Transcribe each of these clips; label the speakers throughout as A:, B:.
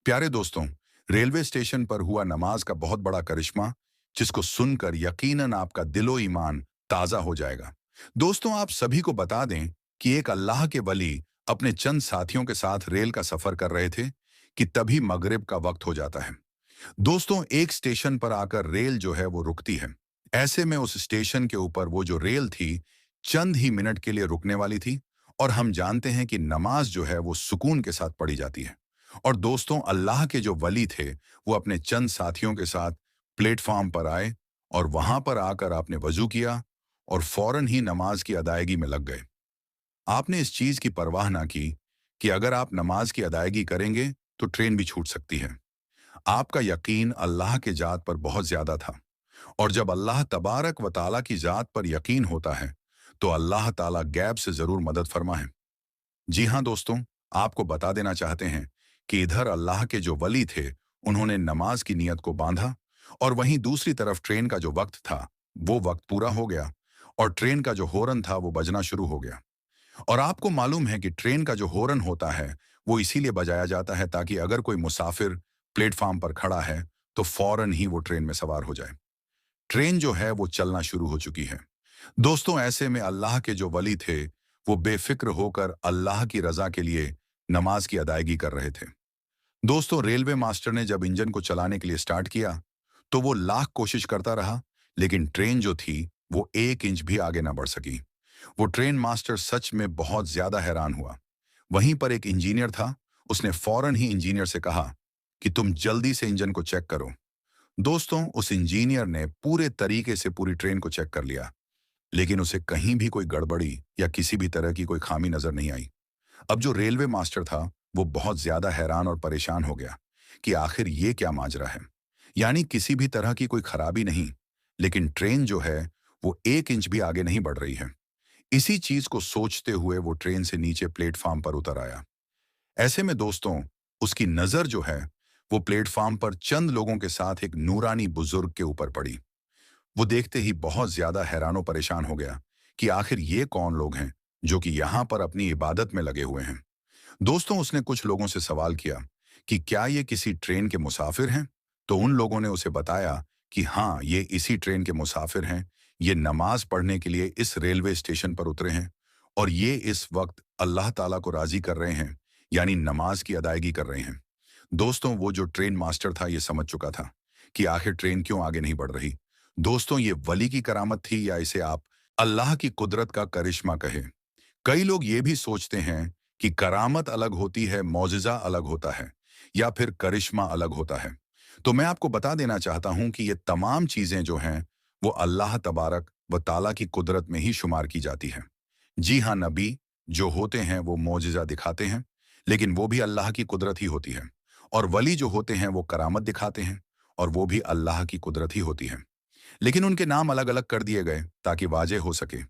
A: प्यारे दोस्तों, railway station पर हुआ नमाज का बहुत बड़ा करिश्मा, जिसको सुनकर यकीनन आपका दिलो ईमान ताजा हो जाएगा। दोस्तों, आप सभी को बता दें कि एक अल्लाह के वली अपने चंद साथियों के साथ रेल का सफर कर रहे थे कि तभी मगरिब का वक्त हो जाता है। दोस्तों, एक स्टेशन पर आकर रेल जो है वो रुकती है। ऐसे में उस स्टेशन के ऊपर वो जो रेल थी, चंद ही मिनट के लिए रुकने वाली थी। और हम जानते हैं कि नमाज जो है वो सुकून के साथ पढ़ी जाती है। और दोस्तों, अल्लाह के जो वली थे, वो अपने चंद साथियों के साथ प्लेटफॉर्म पर आए और वहां पर आकर आपने वजू किया और फौरन ही नमाज की अदायगी में लग गए। आपने इस चीज की परवाह ना की कि अगर आप नमाज की अदायगी करेंगे तो ट्रेन भी छूट सकती है। आपका यकीन अल्लाह के जात पर बहुत ज्यादा था। और जब अल्लाह तबारक व ताला की जात पर यकीन होता है, तो अल्लाह ताला गैब से जरूर मदद फरमा है। जी हाँ दोस्तों, आपको बता देना चाहते हैं कि इधर अल्लाह के जो वली थे, उन्होंने नमाज की नीयत को बांधा। और वहीं दूसरी तरफ ट्रेन का जो वक्त था, वो वक्त पूरा हो गया और ट्रेन का जो हॉर्न था वो बजना शुरू हो गया। और आपको मालूम है कि ट्रेन का जो हॉर्न होता है, वो इसीलिए बजाया जाता है ताकि अगर कोई मुसाफिर प्लेटफॉर्म पर खड़ा है, तो फौरन ही वो ट्रेन में सवार हो जाए। ट्रेन जो है वो चलना शुरू हो चुकी है। दोस्तों, ऐसे में अल्लाह के जो वली थे, वो बेफिक्र होकर अल्लाह की रजा के लिए नमाज की अदायगी कर रहे थे। दोस्तों, रेलवे मास्टर ने जब इंजन को चलाने के लिए स्टार्ट किया, तो वो लाख कोशिश करता रहा, लेकिन ट्रेन जो थी वो 1 इंच भी आगे ना बढ़ सकी। वो ट्रेन मास्टर सच में बहुत ज्यादा हैरान हुआ। वहीं पर एक इंजीनियर था। उसने फौरन ही इंजीनियर से कहा कि तुम जल्दी से इंजन को चेक करो। दोस्तों, उस इंजीनियर ने पूरे तरीके से पूरी ट्रेन को चेक कर लिया, लेकिन उसे कहीं भी कोई गड़बड़ी या किसी भी तरह की कोई खामी नजर नहीं आई। अब जो रेलवे मास्टर था, वो बहुत ज्यादा हैरान और परेशान हो गया कि आखिर ये क्या माजरा है। यानी किसी भी तरह की कोई खराबी नहीं, लेकिन ट्रेन जो है वो 1 इंच भी आगे नहीं बढ़ रही है। इसी चीज को सोचते हुए वो ट्रेन से नीचे प्लेटफॉर्म पर उतर आया। ऐसे में दोस्तों, उसकी नजर जो है वो प्लेटफॉर्म पर चंद लोगों के साथ एक नूरानी बुजुर्ग के ऊपर पड़ी। वो देखते ही बहुत ज्यादा हैरानो परेशान हो गया कि आखिर ये कौन लोग हैं जो कि यहाँ पर अपनी इबादत में लगे हुए हैं। दोस्तों, उसने कुछ लोगों से सवाल किया कि क्या ये किसी ट्रेन के मुसाफिर हैं। तो उन लोगों ने उसे बताया कि हाँ, ये इसी ट्रेन के मुसाफिर हैं। ये नमाज पढ़ने के लिए इस रेलवे स्टेशन पर उतरे हैं और ये इस वक्त अल्लाह ताला को राजी कर रहे हैं, यानी नमाज की अदायगी कर रहे हैं। दोस्तों, वो जो ट्रेन मास्टर था ये समझ चुका था कि आखिर ट्रेन क्यों आगे नहीं बढ़ रही। दोस्तों, ये वली की करामत थी या इसे आप अल्लाह की कुदरत का करिश्मा कहें। कई लोग ये भी सोचते हैं कि करामत अलग होती है, मौजिजा अलग होता है, या फिर करिश्मा अलग होता है। तो मैं आपको बता देना चाहता हूं कि ये तमाम चीजें जो हैं वो अल्लाह तबारक व ताला की कुदरत में ही शुमार की जाती हैं। जी हाँ, नबी जो होते हैं वो मौजिजा दिखाते हैं, लेकिन वो भी अल्लाह की कुदरत ही होती है। और वली जो होते हैं वो करामत दिखाते हैं, और वो भी अल्लाह की कुदरत ही होती है। लेकिन उनके नाम अलग अलग कर दिए गए ताकि वाजे हो सके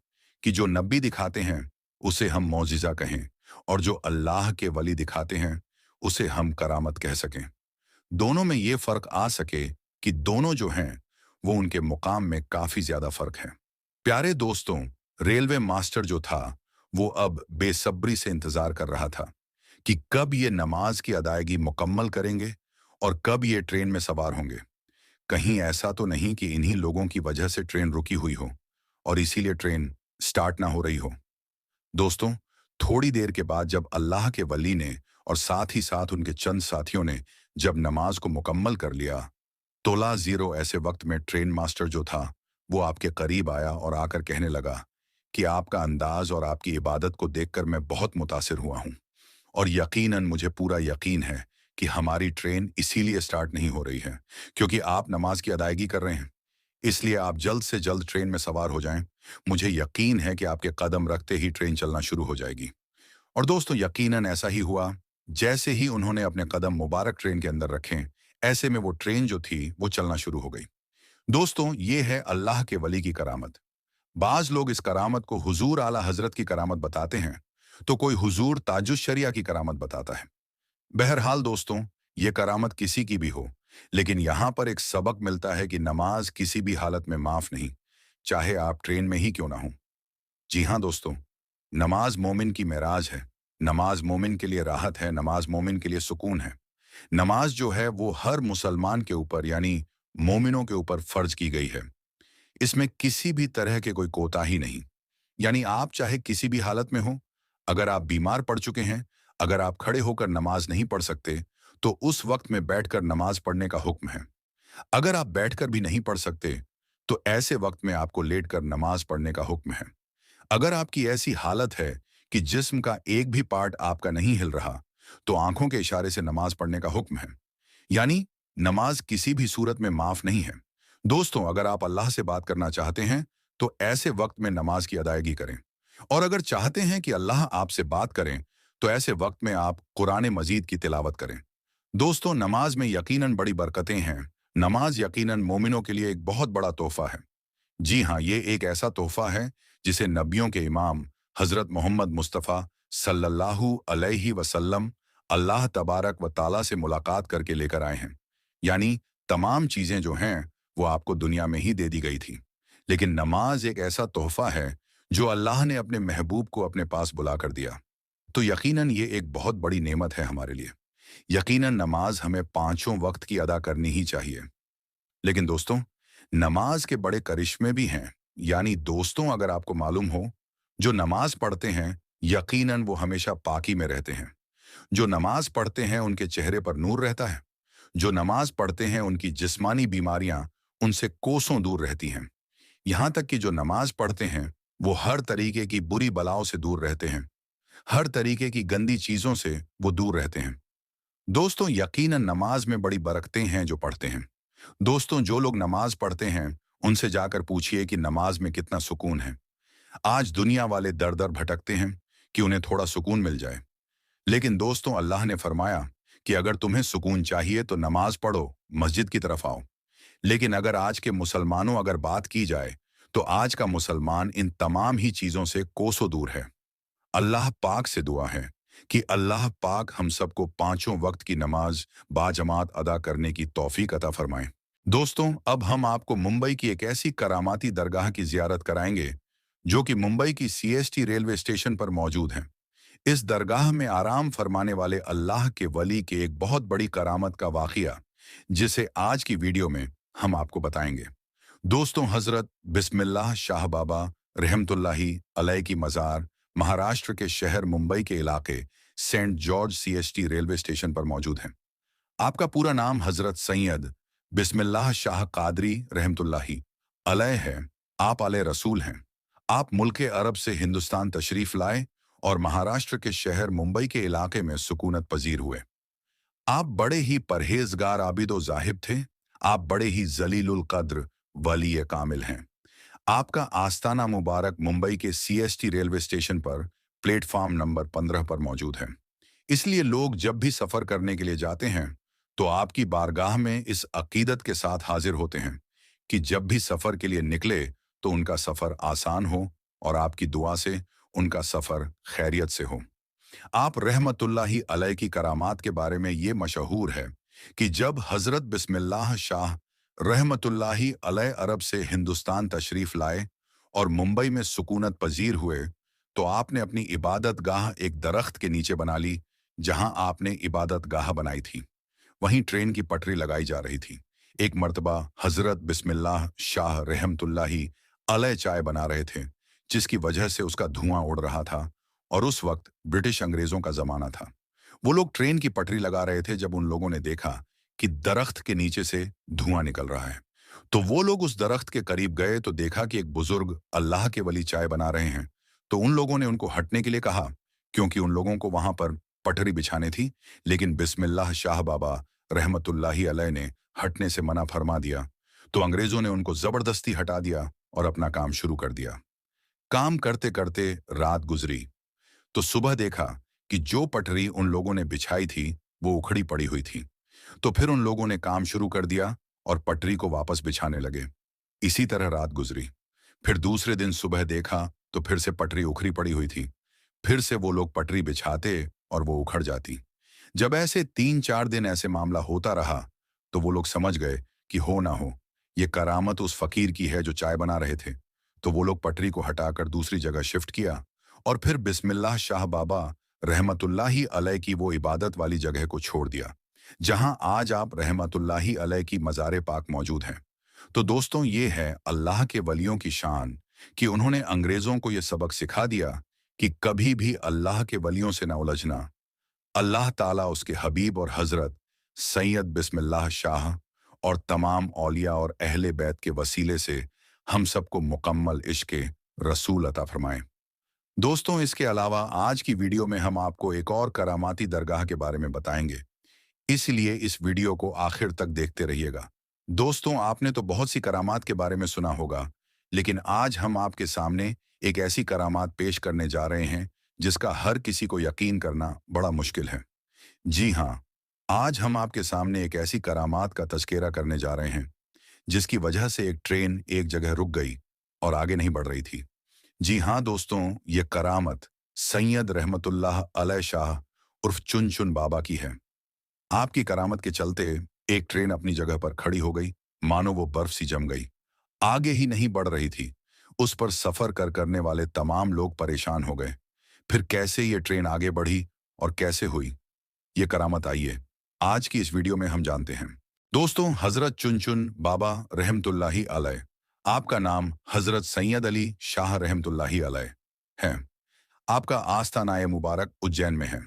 A: कि जो नबी दिखाते हैं उसे हम मौजिजा कहें, और जो अल्लाह के वली दिखाते हैं उसे हम करामत कह सकें। दोनों में ये फर्क आ सके कि दोनों जो हैं वो उनके मुकाम में काफी ज्यादा फर्क है। प्यारे दोस्तों, रेलवे मास्टर जो था वो अब बेसब्री से इंतजार कर रहा था कि कब ये नमाज की अदायगी मुकम्मल करेंगे और कब ये ट्रेन में सवार होंगे। कहीं ऐसा तो नहीं कि इन्हीं लोगों की वजह से ट्रेन रुकी हुई हो और इसीलिए ट्रेन स्टार्ट ना हो रही हो। दोस्तों, थोड़ी देर के बाद जब अल्लाह के वली ने और साथ ही साथ उनके चंद साथियों ने जब नमाज को मुकम्मल कर लिया, तोला जीरो ऐसे वक्त में ट्रेन मास्टर जो था वो आपके करीब आया और आकर कहने लगा कि आपका अंदाज और आपकी इबादत को देखकर मैं बहुत मुतासिर हुआ हूं, और यकीनन मुझे पूरा यकीन है कि हमारी ट्रेन इसीलिए स्टार्ट नहीं हो रही है क्योंकि आप नमाज की अदायगी कर रहे हैं। इसलिए आप जल्द से जल्द ट्रेन में सवार हो जाएं। मुझे यकीन है कि आपके कदम रखते ही ट्रेन चलना शुरू हो जाएगी। और दोस्तों, यकीनन ऐसा ही हुआ। जैसे ही उन्होंने अपने कदम मुबारक ट्रेन के अंदर रखे, ऐसे में वो ट्रेन जो थी वो चलना शुरू हो गई। दोस्तों, ये है अल्लाह के वली की करामत। बाज लोग इस करामत को हुजूर आला हजरत की करामत बताते हैं, तो कोई हुजूर ताजुश शरिया की करामत बताता है। बहरहाल दोस्तों, ये करामत किसी की भी हो, लेकिन यहाँ पर एक सबक मिलता है कि नमाज किसी भी हालत में माफ नहीं, चाहे आप ट्रेन में ही क्यों ना हो। जी हाँ दोस्तों, नमाज मोमिन की मेराज है। नमाज मोमिन के लिए राहत है, नमाज मोमिन के लिए सुकून है। नमाज जो है वो हर मुसलमान के ऊपर यानी मोमिनों के ऊपर फर्ज की गई है। इसमें किसी भी तरह के कोई कोताही नहीं। यानी आप चाहे किसी भी हालत में हो, अगर आप बीमार पड़ चुके हैं, अगर आप खड़े होकर नमाज नहीं पढ़ सकते, तो उस वक्त में बैठकर नमाज पढ़ने का हुक्म है। अगर आप बैठकर भी नहीं पढ़ सकते, तो ऐसे वक्त में आपको लेटकर नमाज पढ़ने का हुक्म है। अगर आपकी ऐसी हालत है कि जिस्म का एक भी पार्ट आपका नहीं हिल रहा, तो आंखों के इशारे से नमाज पढ़ने का हुक्म है। यानी नमाज किसी भी सूरत में माफ नहीं है। दोस्तों, अगर आप अल्लाह से बात करना चाहते हैं, तो ऐसे वक्त में नमाज की अदायगी करें। और अगर चाहते हैं कि अल्लाह आपसे बात करें, तो ऐसे वक्त में आप कुरान मजीद की तिलावत करें। दोस्तों, नमाज में यकीनन बड़ी बरकतें हैं। नमाज यकीनन मोमिनों के लिए एक बहुत बड़ा तोहफा है। जी हाँ, ये एक ऐसा तोहफा है जिसे नबियों के इमाम हजरत मोहम्मद मुस्तफ़ा सल्लल्लाहु अलैहि वसल्लम अल्लाह तबारक व ताला से मुलाकात करके लेकर आए हैं। यानी तमाम चीज़ें जो हैं वो आपको दुनिया में ही दे दी गई थी, लेकिन नमाज एक ऐसा तोहफा है जो अल्लाह ने अपने महबूब को अपने पास बुला कर दिया। तो यकीनन ये एक बहुत बड़ी नेमत है हमारे लिए। यकीनन नमाज हमें पांचों वक्त की अदा करनी ही चाहिए। लेकिन दोस्तों, नमाज के बड़े करिश्मे भी हैं। यानी दोस्तों, अगर आपको मालूम हो, जो नमाज पढ़ते हैं यकीनन वो हमेशा पाकी में रहते हैं। जो नमाज पढ़ते हैं उनके चेहरे पर नूर रहता है। जो नमाज पढ़ते हैं उनकी जिस्मानी बीमारियां उनसे कोसों दूर रहती हैं। यहां तक कि जो नमाज पढ़ते हैं वो हर तरीके की बुरी बलाओं से दूर रहते हैं। हर तरीके की गंदी चीजों से वो दूर रहते हैं। दोस्तों, यकीनन नमाज में बड़ी बरकतें हैं जो पढ़ते हैं। दोस्तों, जो लोग नमाज पढ़ते हैं उनसे जाकर पूछिए कि नमाज में कितना सुकून है। आज दुनिया वाले दर दर भटकते हैं कि उन्हें थोड़ा सुकून मिल जाए। लेकिन दोस्तों, अल्लाह ने फरमाया कि अगर तुम्हें सुकून चाहिए तो नमाज पढ़ो, मस्जिद की तरफ आओ। लेकिन अगर आज के मुसलमानों अगर बात की जाए, तो आज का मुसलमान इन तमाम ही चीजों से कोसों दूर है। अल्लाह पाक से दुआ है कि अल्लाह पाक हम सबको पांचों वक्त की नमाज बाजमात अदा करने की तौफीक अता फरमाएं। दोस्तों, अब हम आपको मुंबई की एक ऐसी करामाती दरगाह की जियारत कराएंगे जो कि मुंबई की सीएसटी रेलवे स्टेशन पर मौजूद है। इस दरगाह में आराम फरमाने वाले अल्लाह के वली के एक बहुत बड़ी करामत का वाक़िया, जिसे आज की वीडियो में हम आपको बताएंगे। दोस्तों, हजरत बिस्मिल्लाह शाह बाबा रहमतुल्लाही अलैह की मज़ार महाराष्ट्र के शहर मुंबई के इलाके Saint George CST railway station पर मौजूद है। आपका पूरा नाम हजरत सैयद बिस्मिल्लाह शाह कादरी रहमतुल्लाही अलैह है। आप आले रसूल हैं। आप मुल्क अरब से हिंदुस्तान तशरीफ लाए और महाराष्ट्र के शहर मुंबई के इलाके में सुकूनत पजीर हुए। आप बड़े ही परहेजगार आबिदो जाहिब थे। आप बड़े ही जलीलुल कद्र वली कामिल हैं। आपका आस्ताना मुबारक मुंबई के सीएसटी रेलवे स्टेशन पर प्लेटफॉर्म नंबर 15 पर मौजूद है। इसलिए लोग जब भी सफर करने के लिए जाते हैं तो आपकी बारगाह में इस अकीदत के साथ हाजिर होते हैं कि जब भी सफर के लिए निकले तो उनका सफर आसान हो और आपकी दुआ से उनका सफर खैरियत से हो। आप रहमतुल्लाही अलैह की करामात के बारे में ये मशहूर है कि जब हजरत बिस्मिल्लाह शाह रहमतुल्लाही अलैह अरब से हिंदुस्तान तशरीफ लाए और मुंबई में सुकूनत पजीर हुए, तो आपने अपनी इबादत गाह एक दरख्त के नीचे बना ली। जहां आपने इबादत गाह बनाई थी वहीं ट्रेन की पटरी लगाई जा रही थी। एक मर्तबा हजरत बिस्मिल्लाह शाह रहमतुल्लाही अलैह चाय बना रहे थे, जिसकी वजह से उसका धुआं उड़ रहा था। और उस वक्त ब्रिटिश अंग्रेजों का जमाना था। वो लोग ट्रेन की पटरी लगा रहे थे जब उन लोगों ने देखा कि दरख्त के नीचे से धुआं निकल रहा है। तो वो लोग उस दरख्त के करीब गए तो देखा कि एक बुजुर्ग अल्लाह के वली चाय बना रहे हैं। तो उन लोगों ने उनको हटने के लिए कहा, क्योंकि उन लोगों को वहां पर पटरी बिछाने थी। लेकिन बिस्मिल्लाह शाह बाबा रहमतुल्लाही अलैह ने हटने से मना फरमा दिया। तो अंग्रेजों ने उनको जबरदस्ती हटा दिया और अपना काम शुरू कर दिया। काम करते करते रात गुजरी तो सुबह देखा कि जो पटरी उन लोगों ने बिछाई थी वो उखड़ी पड़ी हुई थी। तो फिर उन लोगों ने काम शुरू कर दिया और पटरी को वापस बिछाने लगे। इसी तरह रात गुजरी। फिर दूसरे दिन सुबह देखा तो फिर से पटरी उखड़ी पड़ी हुई थी। फिर से वो लोग पटरी बिछाते और वो उखड़ जाती। जब ऐसे 3-4 दिन ऐसे मामला होता रहा तो वो लोग समझ गए कि हो ना हो ये करामत उस फकीर की है जो चाय बना रहे थे। तो वो लोग पटरी को हटाकर दूसरी जगह शिफ्ट किया और फिर बिस्मिल्लाह शाह बाबा रहमतुल्लाही अलैह की वो इबादत वाली जगह को छोड़ दिया। जहां आज आप रहमतुल्लाही अलैह की मज़ार पाक मौजूद हैं। तो दोस्तों, ये है अल्लाह के वलियों की शान कि उन्होंने अंग्रेज़ों को ये सबक सिखा दिया कि कभी भी अल्लाह के वलियों से न उलझना। अल्लाह ताला उसके हबीब और हज़रत सैयद बिस्मिल्लाह शाह और तमाम औलिया और अहले बैत के वसीले से हम सबको मुकम्मल इश्क़ रसूल अता फरमाएं। दोस्तों, इसके अलावा आज की वीडियो में हम आपको एक और करामाती दरगाह के बारे में बताएंगे, इसलिए इस वीडियो को आखिर तक देखते रहिएगा। दोस्तों, आपने तो बहुत सी करामात के बारे में सुना होगा, लेकिन आज हम आपके सामने एक ऐसी करामात पेश करने जा रहे हैं जिसका हर किसी को यकीन करना बड़ा मुश्किल है। जी हाँ, आज हम आपके सामने एक ऐसी करामात का तज़किरा करने जा रहे हैं जिसकी वजह से एक ट्रेन एक जगह रुक गई और आगे नहीं बढ़ रही थी। जी हाँ दोस्तों, ये करामत सैयद रहमतुल्लाह अलैह शाह उर्फ चुन चुन बाबा की है। आपकी करामत के चलते एक ट्रेन अपनी जगह पर खड़ी हो गई, मानो वो बर्फ सी जम गई। आगे ही नहीं बढ़ रही थी। उस पर सफर करने वाले तमाम लोग परेशान हो गए। फिर कैसे ये ट्रेन आगे बढ़ी और कैसे हुई, ये करामत आइए आज की इस वीडियो में हम जानते हैं। दोस्तों, हजरत चुन चुन बाबा रहमतुल्लाही अलैह, आपका नाम हजरत सैयद अली शाह रहमतुल्लाही अलैह है। आपका आस्थानाए मुबारक उज्जैन में है।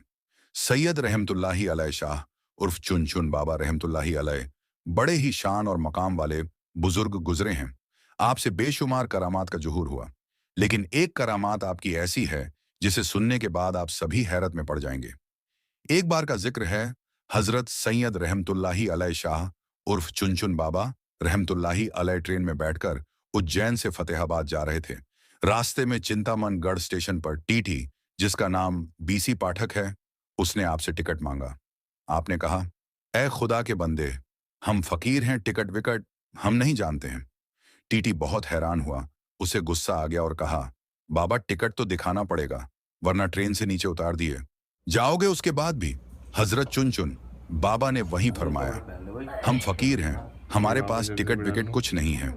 A: सैयद रहमतुल्लाही अलैह शाह उर्फ चुन चुन बाबा रहमतुल्लाही अलैह बड़े ही शान और मकाम वाले बुजुर्ग गुजरे हैं। आपसे बेशुमार करामात का जुहूर हुआ, लेकिन एक करामात आपकी ऐसी है जिसे सुनने के बाद आप सभी हैरत में पड़ जाएंगे। एक बार का जिक्र है, हजरत सैयद रहमतुल्लाही अलैह शाह उर्फ चुन चुन बाबा रहमतुल्लाही अलैह ट्रेन में बैठकर उज्जैन से फतेहाबाद जा रहे थे। रास्ते में चिंतामन गढ़ स्टेशन पर टीटी, जिसका नाम बीसी पाठक है, उसने आपसे टिकट मांगा। आपने कहा, ए खुदा के बंदे, हम फकीर हैं, टिकट विकट हम नहीं जानते हैं। टीटी बहुत हैरान हुआ, उसे गुस्सा आ गया और कहा, बाबा टिकट तो दिखाना पड़ेगा, वरना ट्रेन से नीचे उतार दिए जाओगे उसके बाद भी। हजरत चुन चुन बाबा ने वहीं फरमाया, हम फकीर हैं, हमारे पास टिकट विकेट कुछ नहीं है।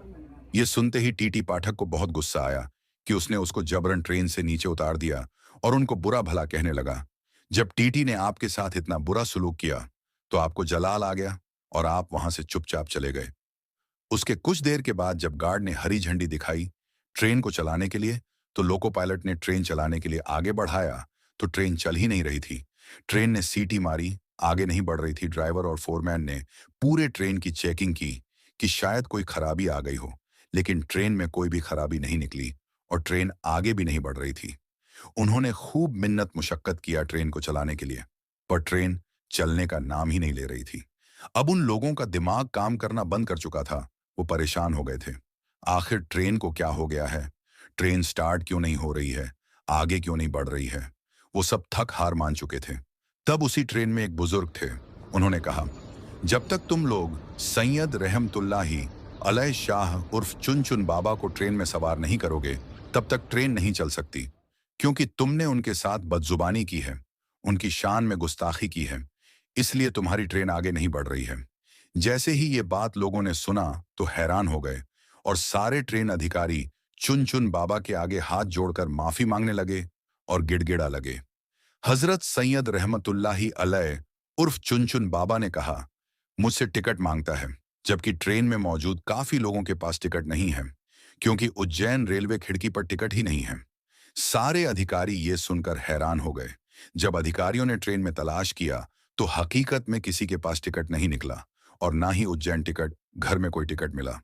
A: ये सुनते ही टीटी पाठक को बहुत गुस्सा आया कि उसने उसको जबरन ट्रेन से नीचे उतार दिया और उनको बुरा भला कहने लगा। जब टीटी ने आपके साथ इतना बुरा सलूक किया तो आपको जलाल आ गया और आप वहां से चुपचाप चले गए। उसके कुछ देर के बाद जब गार्ड ने हरी झंडी दिखाई ट्रेन को चलाने के लिए, तो लोको पायलट ने ट्रेन चलाने के लिए आगे बढ़ाया तो ट्रेन चल ही नहीं रही थी। ट्रेन ने सीटी मारी, आगे नहीं बढ़ रही थी। ड्राइवर और फोरमैन ने पूरे ट्रेन की चेकिंग की कि शायद कोई खराबी आ गई हो, लेकिन ट्रेन में कोई भी खराबी नहीं निकली और ट्रेन आगे भी नहीं बढ़ रही थी। उन्होंने खूब मिन्नत मुशक्कत किया ट्रेन को चलाने के लिए, पर ट्रेन चलने का नाम ही नहीं ले रही थी। अब उन लोगों का दिमाग काम करना बंद कर चुका था। वो परेशान हो गए थे। आखिर ट्रेन को क्या हो गया है? ट्रेन स्टार्ट क्यों नहीं हो रही है? आगे क्यों नहीं बढ़ रही है? वो सब थक हार मान चुके थे। तब उसी ट्रेन में एक बुजुर्ग थे। उन्होंने कहा, जब तक तुम लोग सैयद रहमतुल्लाही अलैह शाह उर्फ चुन चुन बाबा को ट्रेन में सवार नहीं करोगे, तब तक ट्रेन नहीं चल सकती, क्योंकि तुमने उनके साथ बदजुबानी की है, उनकी शान में गुस्ताखी की है, इसलिए तुम्हारी ट्रेन आगे नहीं बढ़ रही है। जैसे ही ये बात लोगों ने सुना तो हैरान हो गए और सारे ट्रेन अधिकारी चुन चुन बाबा के आगे हाथ जोड़कर माफी मांगने लगे और गिड़गिड़ा लगे। हजरत सैयद रहमतुल्लाही अलैह उर्फ चुन चुन बाबा ने कहा, मुझसे टिकट मांगता है, जबकि ट्रेन में मौजूद काफी लोगों के पास टिकट नहीं है, क्योंकि उज्जैन रेलवे खिड़की पर टिकट ही नहीं है। सारे अधिकारी ये सुनकर हैरान हो गए। जब अधिकारियों ने ट्रेन में तलाश किया तो हकीकत में किसी के पास टिकट नहीं निकला और ना ही उज्जैन टिकट घर में कोई टिकट मिला।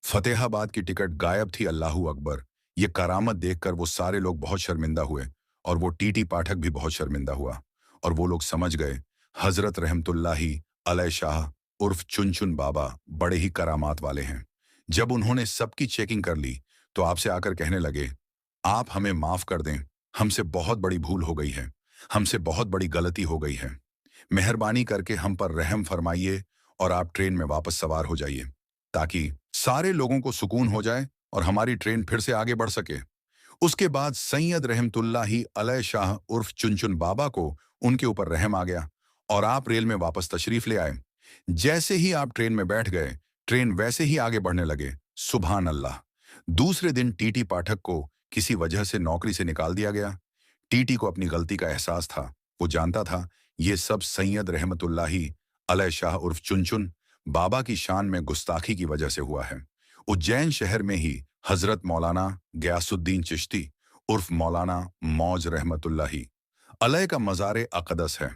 A: फतेहाबाद की टिकट गायब थी। अल्लाहू अकबर। ये करामत देखकर वो सारे लोग बहुत शर्मिंदा हुए और वो टीटी पाठक भी बहुत शर्मिंदा हुआ और वो लोग समझ गए हजरत रहमतुल्लाही अलैह शाह उर्फ चुन चुन बाबा बड़े ही करामात वाले हैं। जब उन्होंने सबकी चेकिंग कर ली तो आपसे आकर कहने लगे, आप हमें माफ कर दें, हमसे बहुत बड़ी भूल हो गई है, हमसे बहुत बड़ी गलती हो गई है। मेहरबानी करके हम पर रहम फरमाइए और आप ट्रेन में वापस सवार हो जाइए, ताकि सारे लोगों को सुकून हो जाए और हमारी ट्रेन फिर से आगे बढ़ सके। उसके बाद सैयद रहमतुल्लाही अलैह शाह उर्फ चुन चुन बाबा को उनके ऊपर रहम आ गया और आप रेल में वापस तशरीफ ले आए। जैसे ही आप ट्रेन में बैठ गए, ट्रेन वैसे ही आगे बढ़ने लगे। सुभान अल्लाह। दूसरे दिन टीटी पाठक को किसी वजह से नौकरी से निकाल दिया गया। टीटी को अपनी गलती का एहसास था। वो जानता था ये सब सैयद रहमतुल्लाही अलय शाह उर्फ चुनचुन बाबा की शान में गुस्ताखी की वजह से हुआ है। उज्जैन शहर में ही हजरत मौलाना गयासुद्दीन चिश्ती उर्फ मौलाना मौज रहमतुल्लाही अलय का मज़ार अक़दस है।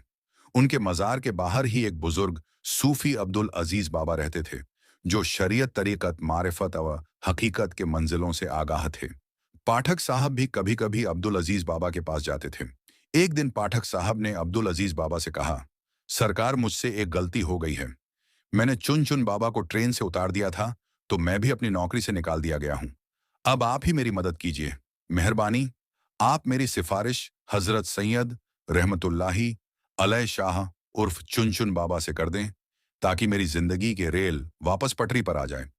A: उनके मज़ार के बाहर ही एक बुजुर्ग सूफी अब्दुल अजीज बाबा रहते थे, जो शरीयत, तरीक़त, मारिफत व हकीकत के मंजिलों से आगाह थे। पाठक साहब भी कभी कभी अब्दुल अजीज बाबा के पास जाते थे। एक दिन पाठक साहब ने अब्दुल अजीज बाबा से कहा, सरकार, मुझसे एक गलती हो गई है। मैंने चुन चुन बाबा को ट्रेन से उतार दिया था, तो मैं भी अपनी नौकरी से निकाल दिया गया हूं। अब आप ही मेरी मदद कीजिए, मेहरबानी। आप मेरी सिफारिश हजरत सैयद रहमतुल्लाही अलय शाह उर्फ चुन चुन बाबा से कर दें, ताकि मेरी जिंदगी के रेल वापस पटरी पर आ जाए।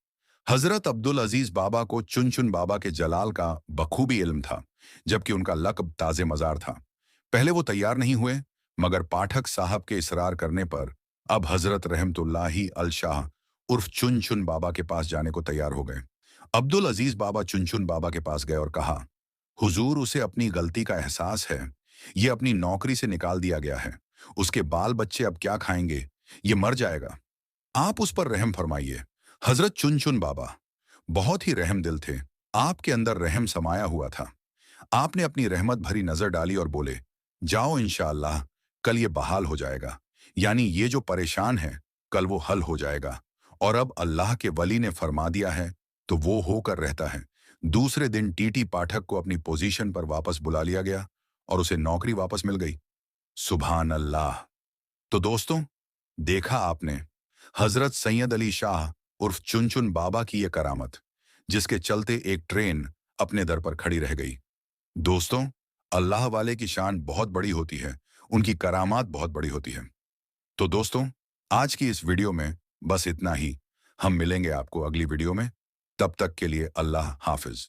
A: हजरत अब्दुल अजीज बाबा को चुन चुन बाबा के जलाल का बखूबी इल्म था, जबकि उनका लक़ब ताज़े मज़ार था। पहले वो तैयार नहीं हुए, मगर पाठक साहब के इसरार करने पर अब हजरत रहमतुल्लाही अल शाह उर्फ चुन चुन बाबा के पास जाने को तैयार हो गए। अब्दुल अजीज बाबा चुन चुन बाबा के पास गए और कहा, हुजूर, उसे अपनी गलती का एहसास है। ये अपनी नौकरी से निकाल दिया गया है। उसके बाल बच्चे अब क्या खाएंगे? ये मर जाएगा। आप उस पर रहम फरमाइए। हजरत चुन चुन बाबा बहुत ही रहम दिल थे। आपके अंदर रहम समाया हुआ था। आपने अपनी रहमत भरी नजर डाली और बोले, जाओ, इंशाअल्लाह कल ये बहाल हो जाएगा। यानी ये जो परेशान है, कल वो हल हो जाएगा। और अब अल्लाह के वली ने फरमा दिया है, तो वो होकर रहता है। दूसरे दिन टीटी पाठक को अपनी पोजीशन पर वापस बुला लिया गया और उसे नौकरी वापस मिल गई। सुभान अल्लाह। तो दोस्तों, देखा आपने हजरत सैयद अली शाह उर्फ चुन चुन बाबा की ये करामत, जिसके चलते एक ट्रेन अपने दर पर खड़ी रह गई। दोस्तों, अल्लाह वाले की शान बहुत बड़ी होती है, उनकी करामात बहुत बड़ी होती है। तो दोस्तों, आज की इस वीडियो में बस इतना ही। हम मिलेंगे आपको अगली वीडियो में। तब तक के लिए अल्लाह हाफिज।